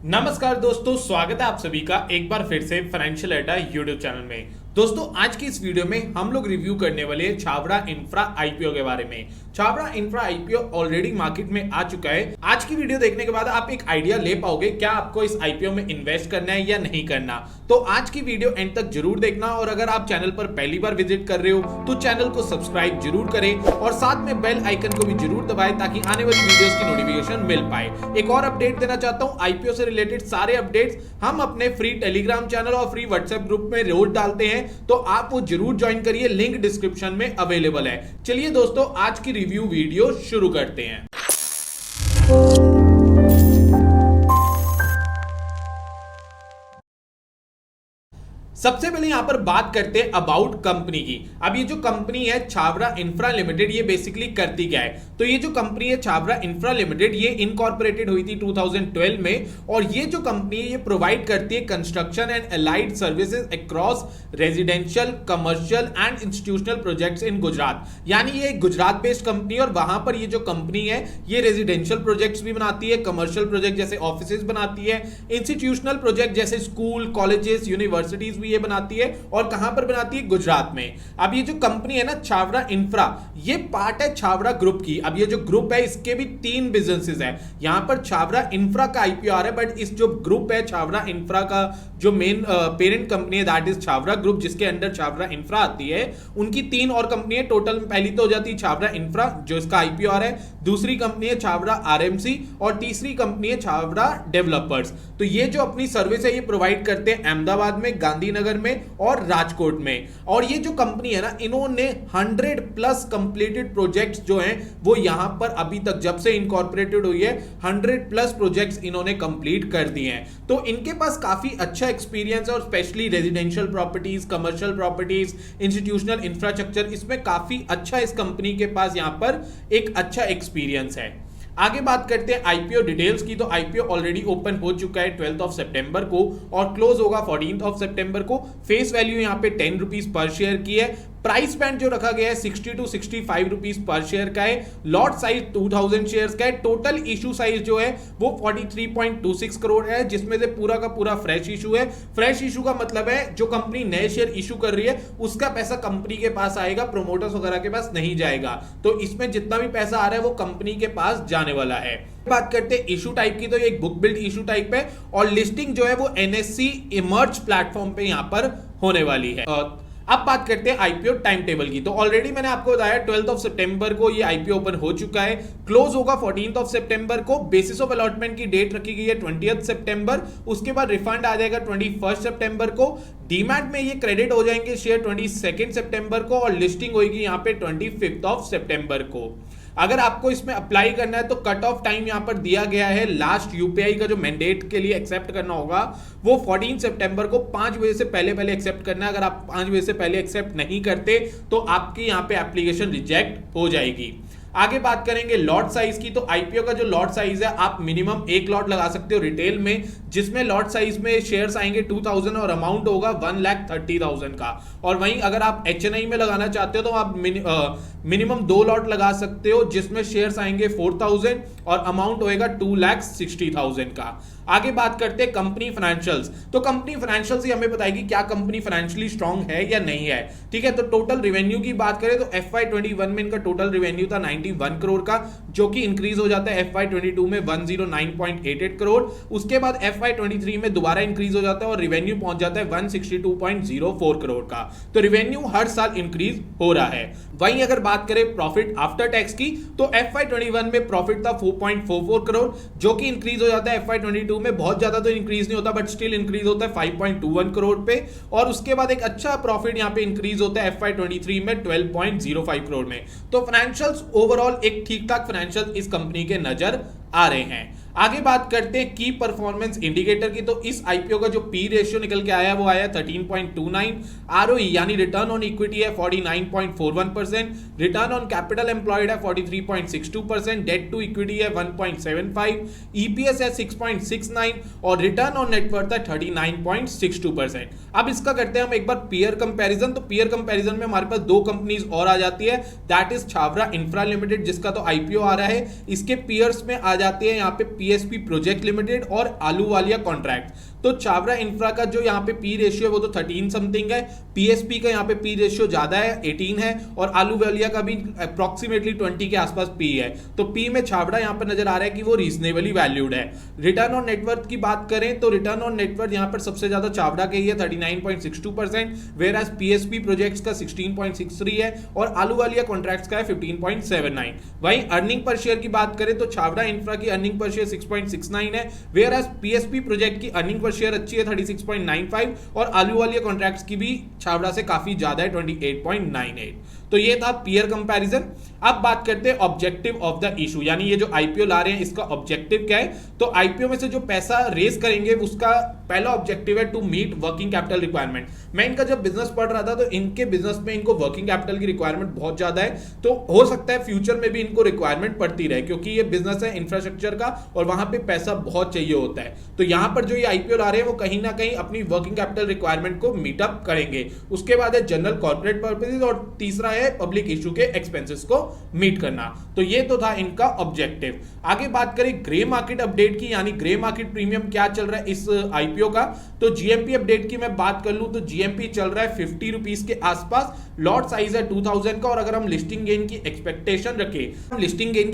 नमस्कार दोस्तों, स्वागत है आप सभी का एक बार फिर से फाइनेंशियल अड्डा यूट्यूब चैनल में। दोस्तों, आज की इस वीडियो में हम लोग रिव्यू करने वाले हैं छाबड़ा इंफ्रा आईपीओ के बारे में। Chhabra infra IPO already market में आ चुका है। आज की वीडियो देखने के बाद आप एक आइडिया ले पाओगे क्या आपको इस आईपीओ में इन्वेस्ट करना है या नहीं करना। तो आज की वीडियो एंड तक जरूर देखना, और अगर आप चैनल पर पहली बार विजिट कर रहे हो तो चैनल को सब्सक्राइब जरूर करें और साथ में बेल आइकन को भी जरूर दबाएं ताकि आने वाली वीडियोस की नोटिफिकेशन मिल पाए। एक और अपडेट देना चाहता हूं, आईपीओ से रिलेटेड सारे अपडेट्स हम अपने फ्री टेलीग्राम चैनल और फ्री व्हाट्सएप ग्रुप में रोज डालते हैं, तो आप वो जरूर ज्वाइन करिए, लिंक डिस्क्रिप्शन में अवेलेबल है। चलिए दोस्तों, आज की रिव्यू वीडियो शुरू करते हैं। सबसे पहले यहां पर बात करते हैं अबाउट कंपनी की। अब ये जो कंपनी है छाबड़ा इंफ्रा लिमिटेड, ये बेसिकली करती क्या है? तो ये जो कंपनी है छाबड़ा इंफ्रा लिमिटेड, ये इनकॉर्पोरेटेड हुई थी 2012 में, और ये जो कंपनी है ये प्रोवाइड करती है construction and allied services across residential, commercial and institutional projects in Gujarat. यानी ये एक गुजरात बेस्ड कंपनी है और वहां पर ये जो कंपनी है ये रेजिडेंशियल प्रोजेक्ट्स भी बनाती है, कमर्शियल प्रोजेक्ट जैसे ऑफिसेज बनाती है, इंस्टीट्यूशनल प्रोजेक्ट जैसे स्कूल, कॉलेजेस, यूनिवर्सिटीज ये बनाती है। और कहां पर बनाती है? गुजरात में। अब ये जो कंपनी है ना छाबड़ा इंफ्रा, ये पार्ट है छाबड़ा ग्रुप की। अब ये जो ग्रुप है इसके भी 3 बिजनेसेस है। यहां पर छाबड़ा इंफ्रा का आईपीओ आ रहा है, बट इस जो ग्रुप है छाबड़ा इंफ्रा का जो मेन पेरेंट कंपनी है दैट इज छाबड़ा ग्रुप, जिसके अंडर छाबड़ा इंफ्रा आती है, उनकी 3 और कंपनी है टोटल। पहली तो हो जाती है छाबड़ा इंफ्रा जो इसका आईपीओ आ रहा है, दूसरी कंपनी है छाबड़ा आरएमसी और तीसरी कंपनी है छाबड़ा डेवलपर्स। तो ये जो अपनी सर्विस है ये प्रोवाइड करते हैं अहमदाबाद में, गांधीनगर में और राजकोट में। और ये जो कंपनी है ना, इन्होंने 100+ कंप्लीटेड प्रोजेक्ट्स जो हैं वो यहां पर अभी तक जब से इनकॉर्पोरेटेड हुई है 100+ प्रोजेक्ट्स इन्होंने कंप्लीट कर दिए हैं। तो इनके पास काफी अच्छा एक्सपीरियंस है, और specially residential properties, commercial properties, institutional infrastructure, इसमें काफी अच्छा इस कंपनी के पास यहां पर एक अच्छा एक्सपीरियंस है। आगे बात करते हैं आईपीओ डिटेल्स की। तो आईपीओ ऑलरेडी ओपन हो चुका है 12 सितंबर को और क्लोज होगा 14 सितंबर को। फेस वैल्यू यहां पे 10 रुपीज पर शेयर की है। प्राइस बैंड जो रखा गया है 60 to 65 रुपीज पर शेयर का है। लॉट साइज 2000 शेयर्स का है। टोटल इशू साइज जो है वो 43.26 करोड़ है, जिसमें से पूरा का पूरा फ्रेश इशू है। फ्रेश इशू का मतलब है जो कंपनी नए शेयर इशू कर रही है उसका पैसा कंपनी के पास आएगा, प्रोमोटर्स वगैरह के पास नहीं जाएगा। तो इसमें जितना भी पैसा आ रहा है वो कंपनी के पास जाने वाला है। बात करते हैं इशू टाइप की, तो ये एक बुक बिल्ड इशू टाइप है और लिस्टिंग जो है वो एनएससी इमर्ज प्लेटफॉर्म पे यहां पर होने वाली है। अब बात करते हैं आईपीओ टाइम टेबल की। तो ऑलरेडी मैंने आपको बताया 12 सितंबर को ये आईपीओ ओपन हो चुका है, क्लोज होगा 14 सितंबर को। बेसिस ऑफ अलॉटमेंट की डेट रखी गई है 20 सितंबर। उसके बाद रिफंड आ जाएगा 21 सितंबर को। डीमैट में ये क्रेडिट हो जाएंगे शेयर 22 सितंबर को और लिस्टिंग होगी यहाँ पे 25 सितंबर को। अगर आपको इसमें अप्लाई करना है तो कट ऑफ टाइम यहां पर दिया गया है, लास्ट यूपीआई का जो मैंडेट के लिए एक्सेप्ट करना होगा वो 14 सितंबर को 5 बजे से पहले एक्सेप्ट करना है। अगर आप 5 बजे से पहले एक्सेप्ट नहीं करते तो आपकी यहां पे एप्लीकेशन रिजेक्ट हो जाएगी। आगे बात करेंगे लॉट साइज की। तो आईपीओ का जो लॉट साइज है, आप मिनिमम 1 लॉट लगा सकते हो रिटेल में, जिसमें लॉट साइज में शेयर्स आएंगे 2000 और अमाउंट होगा 1,30,000 का। और वहीं अगर आप एचएनआई में लगाना चाहते हो तो आप मिनिमम 2 लॉट लगा सकते हो, जिसमें शेयर्स आएंगे 4000 और अमाउंट होएगा 2,60,000 का। आगे बात करते हैं कंपनी फाइनेंशियल्स। तो कंपनी फाइनेंशियल्स ही हमें बताएगी क्या कंपनी फाइनेंशियली स्ट्रांग है या नहीं है। ठीक है, तो टोटल रेवेन्यू की बात करें तो FY21 में इनका टोटल रेवेन्यू था 91 करोड़ का, जो कि इंक्रीज हो जाता है FY22 में 109.88 करोड़। उसके बाद FY23 में दोबारा इंक्रीज हो जाता है और रेवेन्यू पहुंच जाता है 162.04 करोड़ का। तो रेवेन्यू हर साल इंक्रीज हो रहा है। वहीं अगर बात करें प्रॉफिट आफ्टर टैक्स की, तो FY21 में प्रॉफिट था 4.44 करोड़, जो कि इंक्रीज हो जाता है FY22 में। बहुत ज्यादा तो इंक्रीज नहीं होता बट स्टिल इंक्रीज होता है 5.21 करोड़ पे। और उसके बाद एक अच्छा प्रॉफिट यहां पे इंक्रीज होता है FY23 में 12.05 करोड़ में। तो फाइनेंशियल्स ओवरऑल एक ठीक ठाक फाइनेंशियल इस कंपनी के नजर आ रहे हैं। आगे बात करते हैं की परफॉर्मेंस इंडिकेटर की। तो इस आईपीओ का जो पी रेशियो निकल के आया वो आया 13.29, आरओई यानी रिटर्न ऑन इक्विटी है 49.41%, रिटर्न ऑन कैपिटल एम्प्लॉयड है 43.62%, डेट टू इक्विटी है 1.75, ईपीएस है 6.69 और रिटर्न ऑन नेटवर्थ है 39.62%। अब इसका करते हैं हम एक बार पीयर कंपैरिजन। तो पीयर कंपैरिजन में हमारे पास 2 कंपनीज और आ जाती है, that is Chhabra infra limited जिसका तो आईपीओ आ रहा है। इसके पीयर्स में आ जाती है यहाँ पे पीएसपी प्रोजेक्ट लिमिटेड और आलूवालिया कॉन्ट्रैक्ट। तो चावरा इंफ्रा का जो यहाँ पे पी रेशियो है वो तो 13 समथिंग है, पीएसपी का यहाँ पे पी रेशियो ज्यादा है 18 है, और आलूवालिया का भी अप्रोक्सीमेटली 20 के आसपास पी है। तो पी में छावड़ा यहाँ पर नजर आ रहा है कि वो रीजनेबली वैल्यूड है। रिटर्न ऑन नेटवर्थ की बात करें तो रिटर्न ऑन नेटवर्थ यहाँ पर सबसे ज्यादा चावड़ा का ही है 39.62%, वेयर एज पीएसपी प्रोजेक्ट्स का 16.63 है और आलूवालिया कॉन्ट्रैक्ट्स का है 15.79। वहीं अर्निंग पर शेयर की बात करें तो छावड़ा इंफ्रा की अर्निंग पर शेयर 6.69 है, वेयर एज पीएसपी प्रोजेक्ट की अर्निंग पर शेयर अच्छी है 36.95 और आलूवालिया कॉन्ट्रैक्ट्स की भी छावड़ा से काफी ज्यादा है 28.98। तो ये था पीयर कंपैरिजन। अब बात करते हैं ऑब्जेक्टिव ऑफ द इशू, यानी ये जो आईपीओ ला रहे हैं इसका ऑब्जेक्टिव क्या है। तो आईपीओ में से जो पैसा रेज करेंगे उसका पहला ऑब्जेक्टिव है to meet working capital requirement. मैं इनका जब बिजनेस पढ़ रहा था तो इनके बिजनेस में इनको वर्किंग कैपिटल की रिक्वायरमेंट बहुत ज्यादा है, तो हो सकता है फ्यूचर में भी इनको रिक्वायरमेंट पड़ती रहे क्योंकि ये बिजनेस है इंफ्रास्ट्रक्चर का और वहां पे पैसा बहुत चाहिए होता है। तो यहां पर जो ये आईपीओ ला रहे हैं वो कहीं ना कहीं अपनी वर्किंग कैपिटल रिक्वायरमेंट को मीटअप करेंगे। उसके बाद है जनरल कॉर्पोरेट पर्पसेस और तीसरा है पब्लिक इशू के एक्सपेंसेस को मीट करना। तो ये तो था इनका ऑब्जेक्टिव। आगे बात करें ग्रे मार्केट अपडेट की, यानी ग्रे मार्केट प्रीमियम क्या चल रहा है इस आईपीओ का। तो जीएमपी अपडेट की मैं बात कर लूं तो जीएमपी चल रहा है 50 रुपीस के आसपास, लॉट साइज है 2000 का, और अगर हम लिस्टिंग गेन की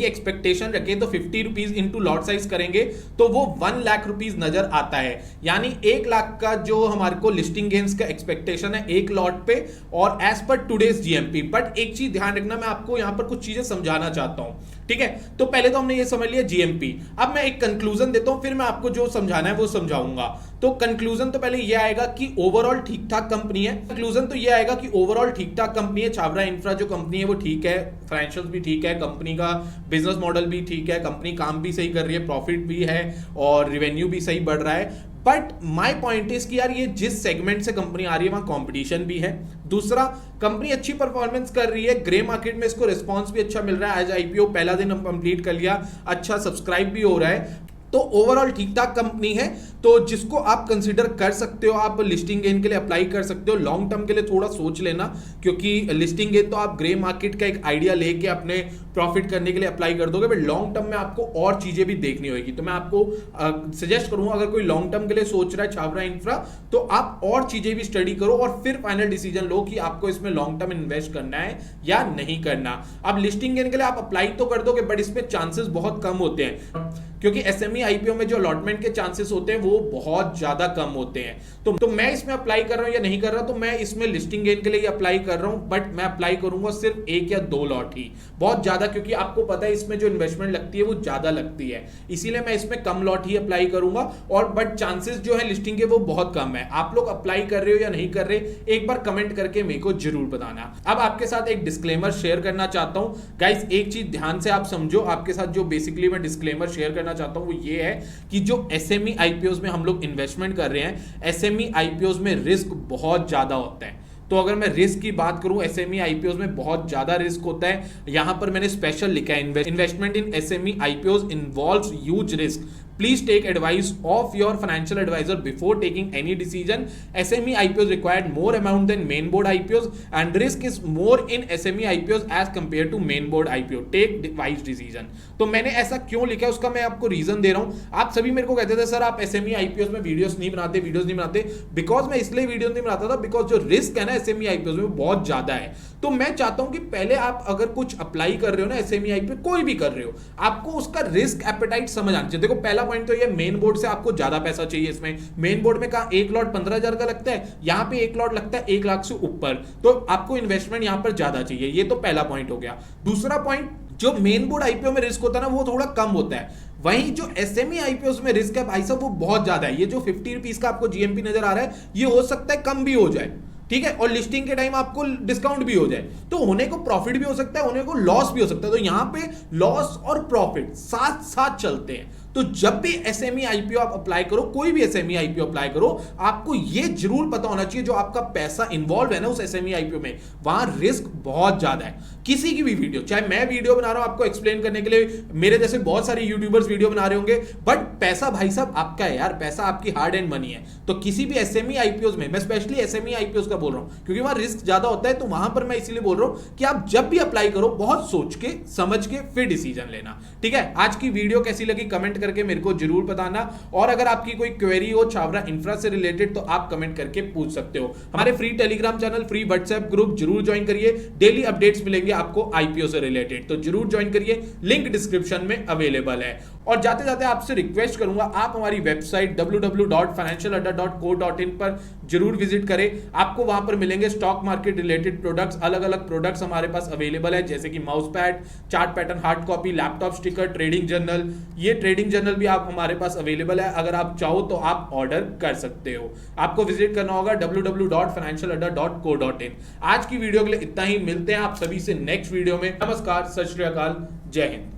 एक्सपेक्टेशन रखें तो 50 रुपीस इंटू लॉट साइज करेंगे तो वो 1 लाख रुपीस नजर आता है। यानी 1 लाख का जो हमारे को लिस्टिंग गेन्स का एक्सपेक्टेशन है एक लॉट पे, और as per today's GMP. But एक चीज ध्यान रखना, मैं आपको यहां पर कुछ चीजें समझाना चाहता हूं, ठीक है। तो पहले तो हमने ये समझ लिया जीएमपी, अब मैं एक कंक्लूजन देता हूं, फिर मैं आपको जो समझाना है वो समझाऊंगा। तो कंक्लूजन तो पहले ये आएगा कि ओवरऑल ठीक ठाक कंपनी है। कंक्लूजन तो ये आएगा कि ओवरऑल ठीक ठाक कंपनी है। छावरा इंफ्रा जो कंपनी है वो ठीक है, फाइनेंशियल्स भी ठीक है, कंपनी का बिजनेस मॉडल भी ठीक है, कंपनी काम भी सही कर रही है, प्रॉफिट भी है और रेवेन्यू भी सही बढ़ रहा है। बट माई पॉइंट इज कि यार ये जिस सेगमेंट से कंपनी आ रही है वहां कंपटीशन भी है। दूसरा, कंपनी अच्छी परफॉर्मेंस कर रही है, ग्रे मार्केट में इसको रिस्पांस भी अच्छा मिल रहा है। आज आईपीओ पहला दिन हम कंप्लीट कर लिया, अच्छा सब्सक्राइब भी हो रहा है, तो ओवरऑल ठीक ठाक कंपनी है। तो जिसको आप कंसीडर कर सकते हो, आप लिस्टिंग गेन के लिए अप्लाई कर सकते हो। लॉन्ग टर्म के लिए थोड़ा सोच लेना, क्योंकि लिस्टिंग गेन तो आप ग्रे मार्केट का एक आइडिया लेके अपने प्रॉफिट करने के लिए अप्लाई कर दोगे, बट लॉन्ग टर्म में आपको और चीजें भी देखनी होगी। तो मैं आपको सजेस्ट करूंगा, अगर कोई लॉन्ग टर्म के लिए सोच रहा है छावरा इंफ्रा, तो आप और चीजें भी स्टडी करो और फिर फाइनल डिसीजन लो कि आपको इसमें लॉन्ग टर्म इन्वेस्ट करना है या नहीं करना। अब लिस्टिंग गेन के लिए आप अप्लाई तो कर दोगे, बट इसमें चांसेस बहुत कम होते हैं, क्योंकि एसएमई आईपीओ में जो अलॉटमेंट के चांसेस होते हैं वो बहुत ज्यादा कम होते हैं। तो मैं इसमें अप्लाई कर रहा हूं या नहीं कर रहा, तो मैं इसमें लिस्टिंग गेन के लिए अप्लाई कर रहा हूं, बट मैं अप्लाई करूंगा सिर्फ 1 या 2 लॉट ही, बहुत ज्यादा, क्योंकि आपको पता है इसमें जो इन्वेस्टमेंट लगती है वो ज्यादा लगती है, इसीलिए मैं इसमें कम लॉट ही अप्लाई करूंगा। और बट चांसेस जो है लिस्टिंग के वो बहुत कम है। आप लोग अप्लाई कर रहे हो या नहीं कर रहे, एक बार कमेंट करके मेरे को जरूर बताना। अब आपके साथ एक डिस्क्लेमर शेयर करना चाहता हूं गाइस, एक चीज ध्यान से आप समझो। आपके साथ जो बेसिकली मैं डिस्क्लेमर शेयर करना चाहता हूं वो ये है कि जो एसएमई आईपीओस में हम लोग इन्वेस्टमेंट कर रहे हैं, एसएमई आईपीओस में रिस्क बहुत ज्यादा होता है। तो अगर मैं रिस्क की बात करूं, एसएमई आईपीओस में बहुत ज्यादा रिस्क होता है। यहां पर मैंने स्पेशल लिखा है, investment in SME IPOs involves huge risk, please take advice of your financial advisor before taking any decision. SME IPOs required more amount than main board IPOs and risk is more in SME IPOs as compared to main board IPO. Take wise decision. तो मैंने ऐसा क्यों लिखा है उसका मैं आपको reason दे रहा हूं। आप सभी मेरे को कहते थे सर आप SME IPOs में वीडियोस नहीं बनाते, बिकॉज मैं इसलिए वीडियो नहीं बनाता था बिकॉज जो रिस्क है ना SME IPOs में बहुत ज्यादा है। तो मैं चाहता हूं कि पहले आप अगर कुछ अप्लाई कर रहे हो ना SME IPO, कोई भी कर रहे हो, आपको उसका रिस्क एपेटाइट समझ आना चाहिए। देखो पहला पॉइंट तो ये मेन बोर्ड से आपको ज्यादा पैसा चाहिए। इसमें मेन बोर्ड में कहा 1 लॉट 15,000 का लगता है, यहां पे 1 लॉट लगता है 1 लाख से ऊपर, तो आपको इन्वेस्टमेंट यहां पर ज्यादा चाहिए। ये तो पहला पॉइंट हो गया। दूसरा पॉइंट, जो मेन बोर्ड आईपीओ में रिस्क होता है ना वो थोड़ा कम होता है, वहीं जो एसएमई आईपीओ में रिस्क है भाई साहब वो बहुत ज्यादा है। ये जो 50 रुपीज का आपको जीएमपी नजर आ रहा है ये हो सकता है कम भी हो जाए, ठीक है, और लिस्टिंग के टाइम आपको डिस्काउंट भी हो जाए, तो होने को प्रॉफिट भी हो सकता है, होने को लॉस भी हो सकता है। तो यहां पे लॉस और प्रॉफिट साथ साथ चलते हैं। तो जब भी एसएमई आईपीओ आप अप्लाई करो, कोई भी एसएमई आईपीओ अप्लाई करो, आपको ये जरूर पता होना चाहिए जो आपका पैसा इन्वॉल्व है ना उस एसएमई आईपीओ में, वहां रिस्क बहुत ज्यादा है। किसी की भी वीडियो, चाहे मैं वीडियो बना रहा हूं आपको एक्सप्लेन करने के लिए, मेरे जैसे बहुत सारे यूट्यूबर्स वीडियो बना रहे होंगे, बट पैसा भाई साहब आपका है यार, पैसा आपकी हार्ड एंड मनी है। तो किसी भी एसएमई आईपीओ में, मैं स्पेशली एसएमई आईपीओ का बोल रहा हूं क्योंकि वहां रिस्क ज्यादा होता है, तो वहां पर मैं इसीलिए बोल रहा हूं कि आप जब भी अप्लाई करो बहुत सोच के समझ के फिर डिसीजन लेना, ठीक है। आज की वीडियो कैसी लगी कमेंट करके मेरे को जरूर बताना। और अगर आपकी कोई क्वेरी हो छावरा इंफ्रा से रिलेटेड तो आप कमेंट करके पूछ सकते हो। हमारे free Telegram channel, free WhatsApp group जरूर ज्वाइन करिए, डेली अपडेट्स मिलेंगे आपको आईपीओ से रिलेटेड, तो जरूर ज्वाइन करिए, लिंक डिस्क्रिप्शन में अवेलेबल है। और जाते जाते आपसे रिक्वेस्ट करूंगा, आप हमारी वेबसाइट www.financialadda.co.in पर जरूर विजिट करें। आपको वहां पर मिलेंगे स्टॉक मार्केट रिलेटेड प्रोडक्ट्स, अलग अलग प्रोडक्ट्स हमारे पास अवेलेबल है, जैसे कि mouse pad, chart pattern, hard copy, laptop sticker, trading journal. ये ट्रेडिंग जर्नल भी आप हमारे पास अवेलेबल है, अगर आप चाहो तो आप ऑर्डर कर सकते हो। आपको विजिट करना होगा www.financialadda.co.in। आज की वीडियो के लिए इतना ही, मिलते हैं आप सभी से नेक्स्ट वीडियो में। नमस्कार, सत श्री अकाल, जय हिंद।